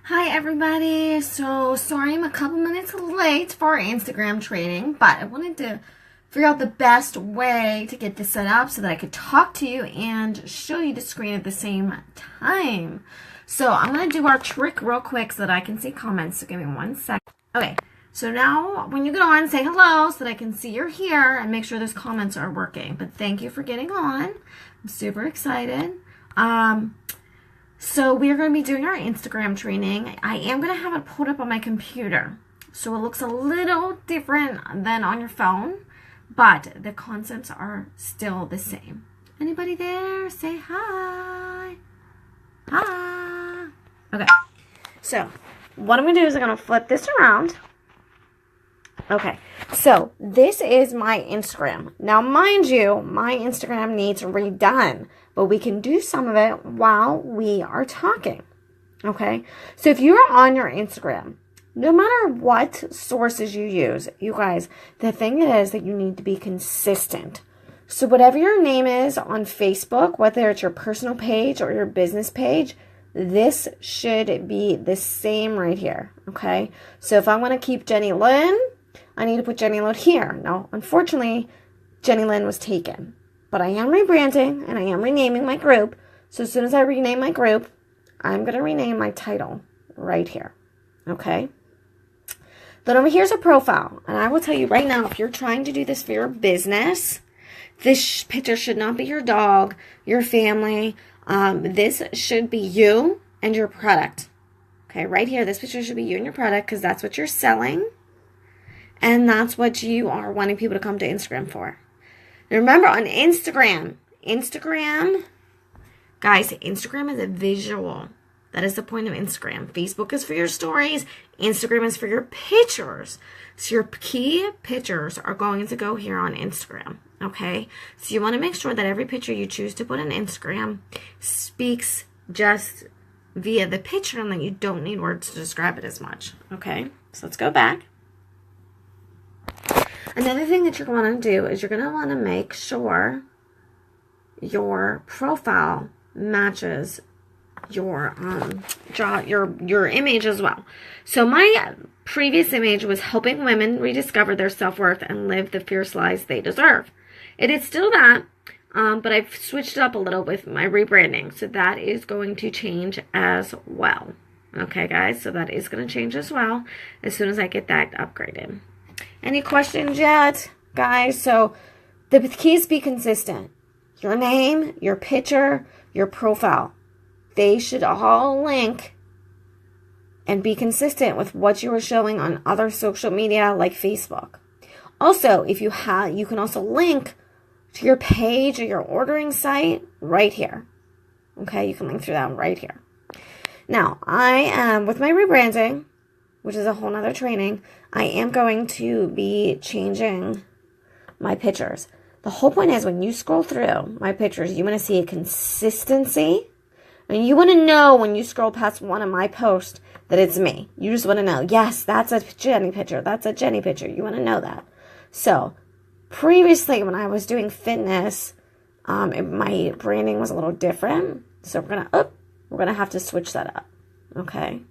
Hi everybody, so sorry I'm a couple minutes late for our Instagram training, but I wanted to figure out the best way to get this set up so that I could talk to you and show you the screen at the same time. So I'm going to do our trick real quick so that I can see comments, so give me 1 second. Okay, so now when you get on, say hello so that I can see you're here and make sure those comments are working. But thank you for getting on. I'm super excited. So we are going to be doing our Instagram training. I am going to have it pulled up on my computer. So it looks a little different than on your phone, but the concepts are still the same. Anybody there? Say hi. Hi. Okay. So what I'm going to do is I'm going to flip this around. Okay. So this is my Instagram. Now, mind you, my Instagram needs redone, but we can do some of it while we are talking, okay? So if you're on your Instagram, no matter what sources you use, you guys, the thing is that you need to be consistent. So whatever your name is on Facebook, whether it's your personal page or your business page, this should be the same right here, okay? So if I want to keep Jenny Lynn, I need to put Jenny Lynn here. Now, unfortunately, Jenny Lynn was taken. But I am rebranding and I am renaming my group. So as soon as I rename my group, I'm going to rename my title right here. Okay? Then over here's a profile. And I will tell you right now, if you're trying to do this for your business, this picture should not be your dog, your family. This should be you and your product. Okay, right here, this picture should be you and your product because that's what you're selling. And that's what you are wanting people to come to Instagram for. Now remember, on Instagram, guys, Instagram is a visual. That is the point of Instagram. Facebook is for your stories. Instagram is for your pictures. So your key pictures are going to go here on Instagram, okay? So you want to make sure that every picture you choose to put on Instagram speaks just via the picture and that you don't need words to describe it as much, okay? So let's go back. Another thing that you're going to do is you're going to want to make sure your profile matches your image as well. So my previous image was helping women rediscover their self-worth and live the fierce lives they deserve. It is still that, but I've switched it up a little with my rebranding. So that is going to change as well. Okay, guys, so that is going to change as well as soon as I get that upgraded. Any questions yet, guys? So the key is be consistent. Your name, your picture, your profile. They should all link and be consistent with what you are showing on other social media like Facebook. Also, if you have, you can also link to your page or your ordering site right here. Okay, you can link through that right here. Now, I am with my rebranding, which is a whole nother training, I am going to be changing my pictures. The whole point is when you scroll through my pictures, you want to see a consistency. And you want to know when you scroll past one of my posts that it's me. You just want to know, yes, that's a Jenny picture. That's a Jenny picture. You want to know that. So previously when I was doing fitness, my branding was a little different. So we're going to have to switch that up. Okay.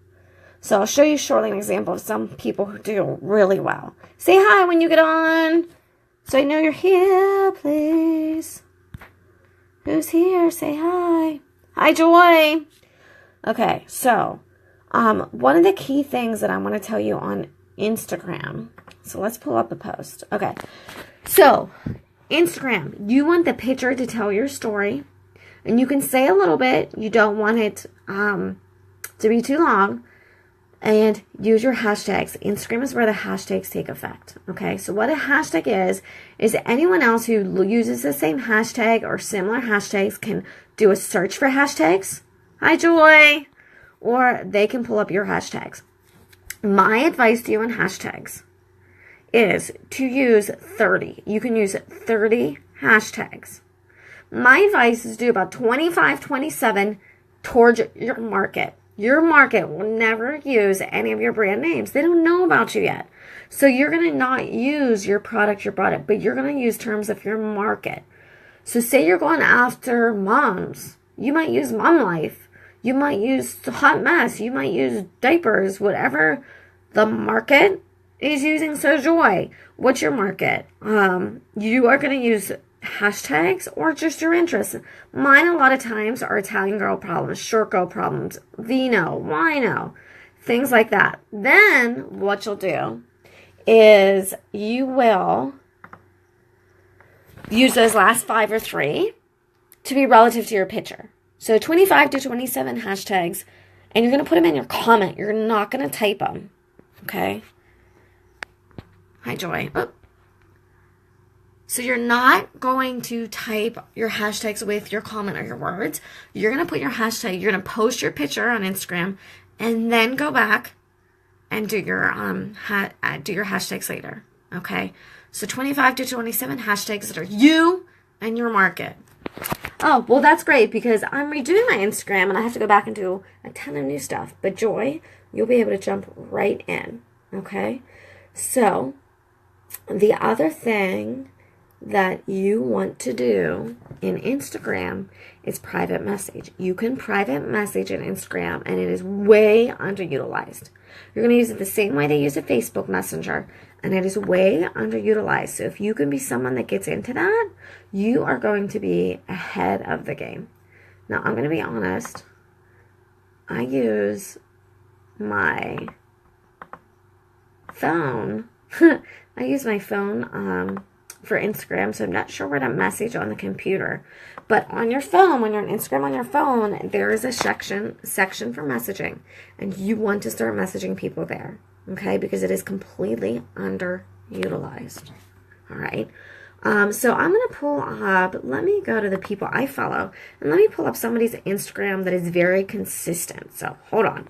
So I'll show you shortly an example of some people who do really well. Say hi when you get on. So I know you're here, please. Who's here? Say hi. Hi, Joy. Okay, so one of the key things that I want to tell you on Instagram. So let's pull up the post. Okay, so Instagram, you want the picture to tell your story. And you can say a little bit. You don't want it to be too long. And use your hashtags. Instagram is where the hashtags take effect. Okay, so what a hashtag is anyone else who uses the same hashtag or similar hashtags can do a search for hashtags. Hi, Joy. Or they can pull up your hashtags. My advice to you on hashtags is to use 30. You can use 30 hashtags. My advice is to do about 25, 27 towards your market. Your market will never use any of your brand names. They don't know about you yet. So you're going to not use your product, but you're going to use terms of your market. So say you're going after moms. You might use mom life. You might use hot mess. You might use diapers, whatever the market is using. So Joy, what's your market? You are going to use hashtags or just your interests. Mine a lot of times are Italian girl problems, short girl problems, vino, wino, things like that. Then what you'll do is you will use those last 5 or 3 to be relative to your picture. So 25 to 27 hashtags, and you're going to put them in your comment. You're not going to type them. Okay? Hi, Joy. Oh. So you're not going to type your hashtags with your comment or your words. You're going to put your hashtag, you're going to post your picture on Instagram, and then go back and do your hashtags later. Okay? So 25 to 27 hashtags that are you and your market. Oh, well, that's great because I'm redoing my Instagram and I have to go back and do a ton of new stuff. But Joy, you'll be able to jump right in. Okay? So the other thing that you want to do in Instagram is private message. You can private message in Instagram, and it is way underutilized. You're going to use it the same way they use a Facebook Messenger, and it is way underutilized. So if you can be someone that gets into that, you are going to be ahead of the game. Now, I'm going to be honest. I use my phone. I use my phone for Instagram, so I'm not sure where to message on the computer. But on your phone, when you're on Instagram on your phone, there is a section for messaging, and you want to start messaging people there, okay? Because it is completely underutilized. All right. So I'm going to pull up, let me go to the people I follow, and let me pull up somebody's Instagram that is very consistent. So hold on.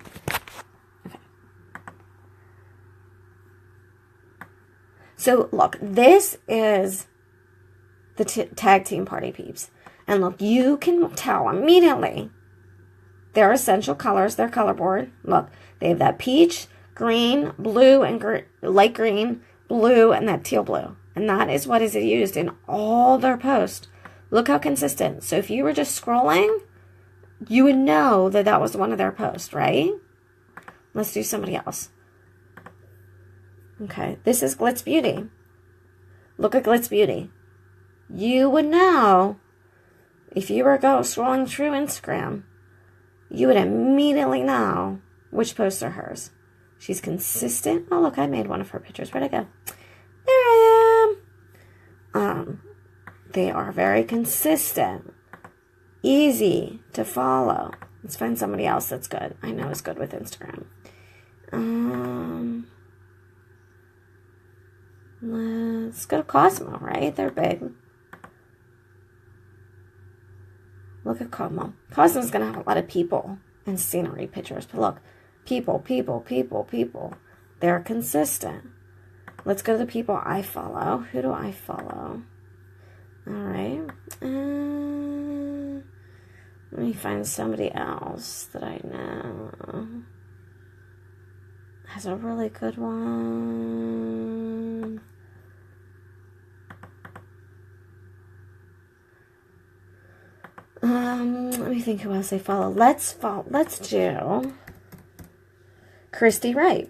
So, look, this is the tag team party peeps. And look, you can tell immediately their essential colors, their color board. Look, they have that peach, green, blue, and light green, blue, and that teal blue. And that is what is used in all their posts. Look how consistent. So if you were just scrolling, you would know that that was one of their posts, right? Let's do somebody else. Okay, this is Glitz Beauty. Look at Glitz Beauty. You would know, if you were scrolling through Instagram, you would immediately know which posts are hers. She's consistent. Oh, look, I made one of her pictures. Where'd I go? There I am. They are very consistent. Easy to follow. Let's find somebody else that's good. I know is good with Instagram. Let's go to Cosmo, right? They're big. Look at Cosmo. Cosmo's going to have a lot of people and scenery pictures. But look, people. They're consistent. Let's go to the people I follow. Who do I follow? All right. Let me find somebody else that I know has a really good one. Let me think who else I follow. Let's do Christy Wright.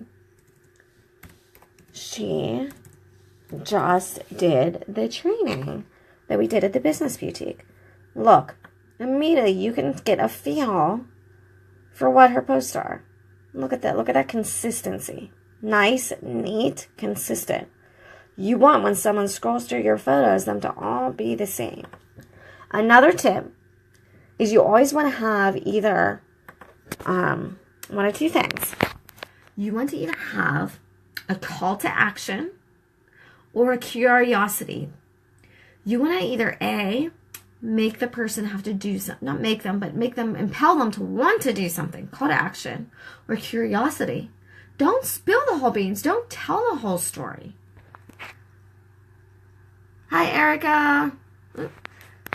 She just did the training that we did at the Business Boutique. Look, immediately you can get a feel for what her posts are. Look at that. Look at that consistency. Nice, neat, consistent. You want, when someone scrolls through your photos, them to all be the same. Another tip is you always want to have either one of two things. You want to either have a call to action or a curiosity. You want to either A, make the person have to do something, not make them, but make them, impel them to want to do something, call to action, or curiosity. Don't spill the whole beans. Don't tell the whole story. Hi, Erica.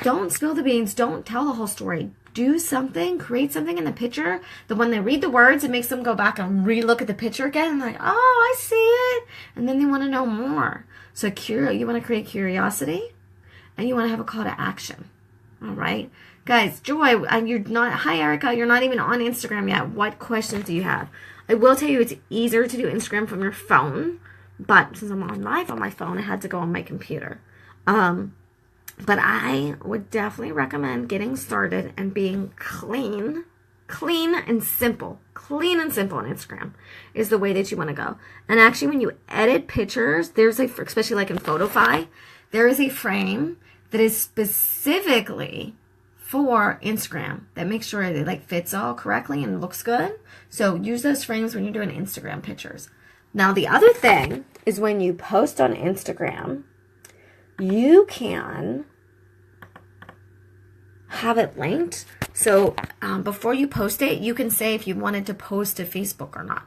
Don't spill the beans. Don't tell the whole story. Do something, create something in the picture that when they read the words, it makes them go back and re-look at the picture again and like, oh, I see it. And then they want to know more. So you want to create curiosity and you want to have a call to action. All right. Guys, Joy, you're not, hi Erica, you're not even on Instagram yet. What questions do you have? I will tell you it's easier to do Instagram from your phone, but since I'm on live on my phone, I had to go on my computer. But I would definitely recommend getting started and being clean and simple. Clean and simple on Instagram is the way that you want to go. And actually, when you edit pictures, there's a, especially like in Photofy, there is a frame that is specifically for Instagram that makes sure it like fits all correctly and looks good. So use those frames when you're doing Instagram pictures. Now, the other thing is when you post on Instagram, you can have it linked. So before you post it, you can say if you wanted to post to Facebook or not.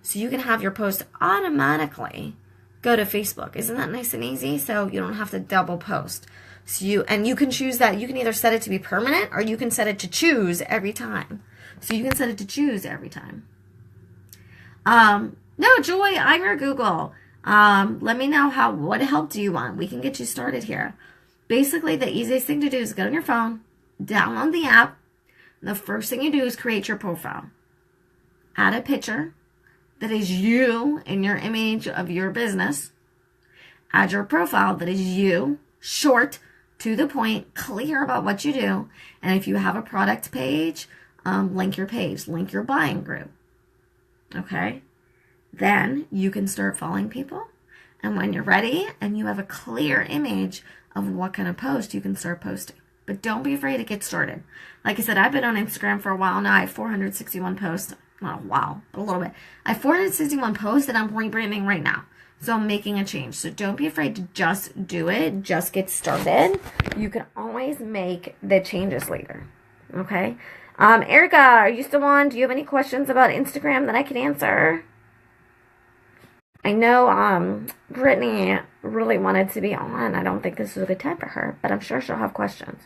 So you can have your post automatically go to Facebook. Isn't that nice and easy? So you don't have to double post. So you can choose that. You can either set it to be permanent or you can set it to choose every time. So you can set it to choose every time. No, Joy, I'm your Google. Let me know what help do you want. We can get you started here. Basically, the easiest thing to do is get on your phone, download the app. The first thing you do is create your profile. Add a picture that is you in your image of your business. Add your profile that is you, short, to the point, clear about what you do. And if you have a product page, link your page, link your buying group. Okay? Then you can start following people. And when you're ready and you have a clear image of what kind of post, you can start posting. But don't be afraid to get started. Like I said, I've been on Instagram for a while now. I have 461 posts. Not a while, but a little bit. I have 461 posts that I'm rebranding right now. So I'm making a change. So don't be afraid to just do it. Just get started. You can always make the changes later. Okay? Erica, are you still on? Do you have any questions about Instagram that I can answer? I know Brittany really wanted to be on. I don't think this is a good time for her, but I'm sure she'll have questions.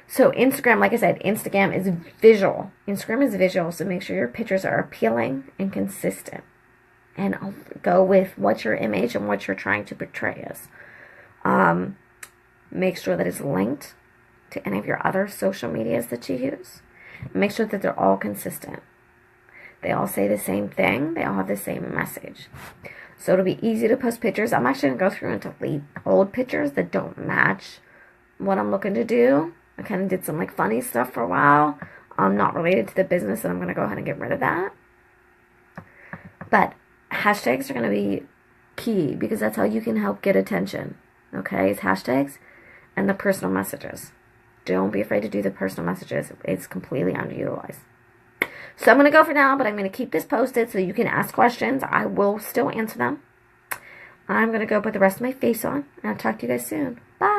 So Instagram, like I said, Instagram is visual. Instagram is visual, so make sure your pictures are appealing and consistent. And I'll go with what your image and what you're trying to portray is. Make sure that it's linked to any of your other social medias that you use. Make sure that they're all consistent. They all say the same thing. They all have the same message. So it'll be easy to post pictures. I'm actually going to go through and delete old pictures that don't match what I'm looking to do. I kind of did some like funny stuff for a while. Not related to the business, and I'm going to go ahead and get rid of that. But hashtags are going to be key because that's how you can help get attention. Okay, it's hashtags and the personal messages. Don't be afraid to do the personal messages. It's completely underutilized. So I'm going to go for now, but I'm going to keep this posted so you can ask questions. I will still answer them. I'm going to go put the rest of my face on, and I'll talk to you guys soon. Bye.